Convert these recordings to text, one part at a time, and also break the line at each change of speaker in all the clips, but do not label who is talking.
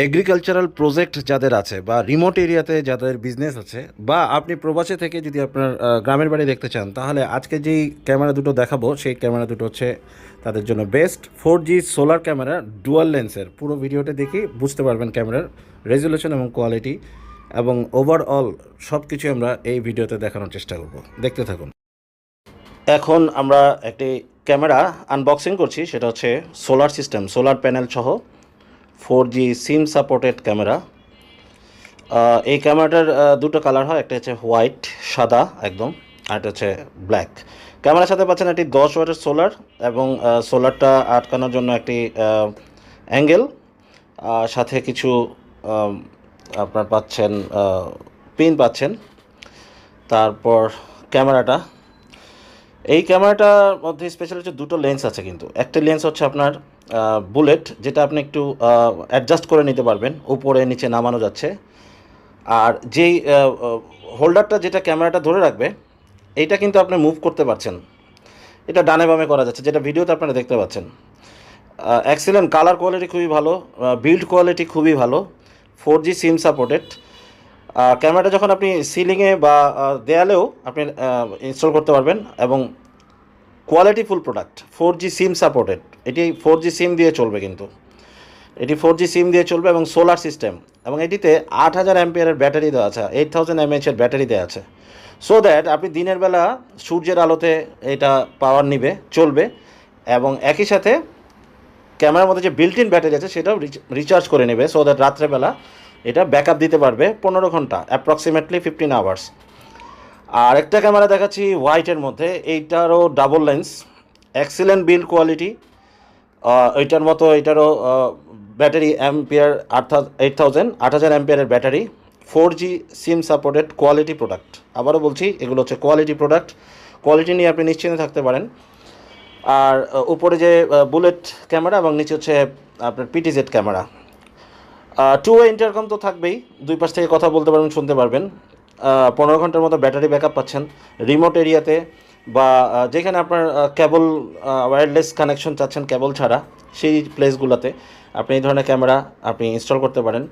Agricultural project যাদের আছে বা রিমোট এরিয়াতে যাদের বিজনেস আছে বা আপনি প্রবাসে থেকে যদি আপনার গ্রামের বাড়ি দেখতে চান, তাহলে আজকে যেই ক্যামেরা দুটো দেখাবো সেই ক্যামেরা দুটো হচ্ছে তাদের জন্য best. 4G solar camera dual লেন্সের। পুরো ভিডিওটা দেখি বুঝতে পারবেন ক্যামেরার রেজুলেশন এবং কোয়ালিটি এবং ওভারঅল সব কিছু আমরা এই ভিডিওতে দেখানোর চেষ্টা করব। দেখতে থাকুন। এখন আমরা একটি ক্যামেরা আনবক্সিং করছি, সেটা হচ্ছে সোলার সিস্টেম, সোলার প্যানেল সহ 4G সিম সাপোর্টেড ক্যামেরা। এই ক্যামেরাটার দুটো কালার হয়, একটা হচ্ছে হোয়াইট সাদা একদম, আর একটা হচ্ছে ব্ল্যাক। ক্যামেরার সাথে পাচ্ছেন একটি 10 ওয়াটের সোলার এবং সোলারটা আটকানোর জন্য একটি অ্যাঙ্গেল, সাথে কিছু আপনার পাচ্ছেন পিন পাচ্ছেন। তারপর ক্যামেরাটা, এই ক্যামেরাটার মধ্যে স্পেশাল হচ্ছে দুটো লেন্স আছে, কিন্তু একটা লেন্স হচ্ছে আপনার বুলেট, যেটা আপনি একটু অ্যাডজাস্ট করে নিতে পারবেন, উপরে নিচে নামানো যাচ্ছে। আর যেই হোল্ডারটা যেটা ক্যামেরাটা ধরে রাখবে, এইটা কিন্তু আপনি মুভ করতে পারছেন, এটা ডানে বামে করা যাচ্ছে, যেটা ভিডিওতে আপনারা দেখতে পাচ্ছেন। এক্সিলেন্ট, কালার কোয়ালিটি খুবই ভালো, বিল্ড কোয়ালিটি খুবই ভালো, 4G সিম সাপোর্টেড। ক্যামেরাটা যখন আপনি সিলিংয়ে বা দেয়ালেও আপনি ইনস্টল করতে পারবেন এবং qualityful product. 4G SIM supported, এটি 4G সিম দিয়ে চলবে, কিন্তু এটি 4G সিম দিয়ে চলবে এবং সোলার সিস্টেম, এবং এটিতে 8000 অ্যাম্পিয়ারের ব্যাটারি দেওয়া আছে, 8000 mAh-এর ব্যাটারি দেওয়া আছে, সো দ্যাট আপনি দিনের বেলা সূর্যের আলোতে এটা পাওয়ার নিবে, চলবে, এবং একই সাথে ক্যামেরার মধ্যে যে বিল্ট ইন ব্যাটারি আছে সেটাও রিচার্জ করে নেবে, সো দ্যাট রাত্রেবেলা এটা ব্যাকআপ দিতে পারবে 15 ঘন্টা, অ্যাপ্রক্সিমেটলি 15 আওয়ার্স। আর একটা ক্যামেরা দেখাচ্ছি হোয়াইটের মধ্যে, এইটারও double lens, excellent build quality. এইটার মতো এটারও ব্যাটারি অ্যাম্পিয়ার 8000 অ্যাম্পিয়ারের battery, 4G SIM supported quality product. আবারও বলছি, এগুলো হচ্ছে কোয়ালিটি প্রোডাক্ট, কোয়ালিটি নিয়ে আপনি নিশ্চিন্তে থাকতে পারেন। আর উপরে যে বুলেট ক্যামেরা এবং নিচে হচ্ছে আপনার PTZ ক্যামেরা। 2-ওয়ে ইন্টারকম তো থাকবেই, দুই পাশ থেকে কথা বলতে পারবেন, শুনতে পারবেন। 15 ঘন্টার মতো ব্যাটারি ব্যাকআপ পাচ্ছেন। রিমোট এরিয়াতে বা যেখানে আপনার কেবল ওয়্যারলেস কানেকশন চাচ্ছেন কেবল ছাড়া, সেই প্লেসগুলোতে আপনি এই ধরনের ক্যামেরা আপনি ইনস্টল করতে পারেন।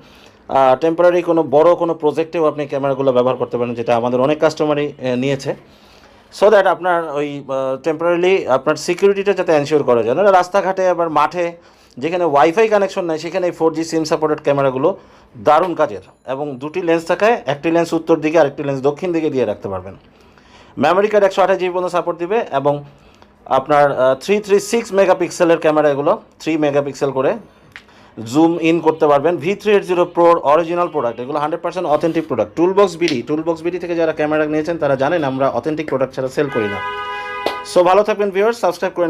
টেম্পোরারি বড় কোনো প্রজেক্টেও আপনি ক্যামেরাগুলো ব্যবহার করতে পারেন, যেটা আমাদের অনেক কাস্টমারই নিয়েছে, সো দ্যাট আপনার ওই টেম্পোরারিলি আপনার সিকিউরিটিটা যাতে এনশিওর করা যায়। না রাস্তাঘাটে আবার মাঠে যেখানে ওয়াইফাই কানেকশন নাই, সেখানে এই 4G সিম সাপোর্টেড ক্যামেরাগুলো দারুণ কাজের, এবং দুটি লেন্স থাকায় একটি লেন্স উত্তর দিকে আরেকটি লেন্স দক্ষিণ দিকে দিয়ে রাখতে পারবেন। মেমোরি কার্ড 128GB পর্যন্ত সাপোর্ট দিবে, এবং আপনার 336 মেগাপিক্সেলের ক্যামেরা, এগুলো 3 মেগাপিক্সেল করে জুম ইন করতে পারবেন। V380 Proর অরিজিনাল প্রোডাক্ট, এগুলো 100% অথেন্টিক প্রোডাক্ট। টুলবক্স বিডি থেকে যারা ক্যামেরা নিয়েছেন তারা জানেন আমরা অথেন্টিক প্রোডাক্ট ছাড়া সেল করি না। সো ভালো থাকবেন ভিউয়ার্স, সাবস্ক্রাইব করে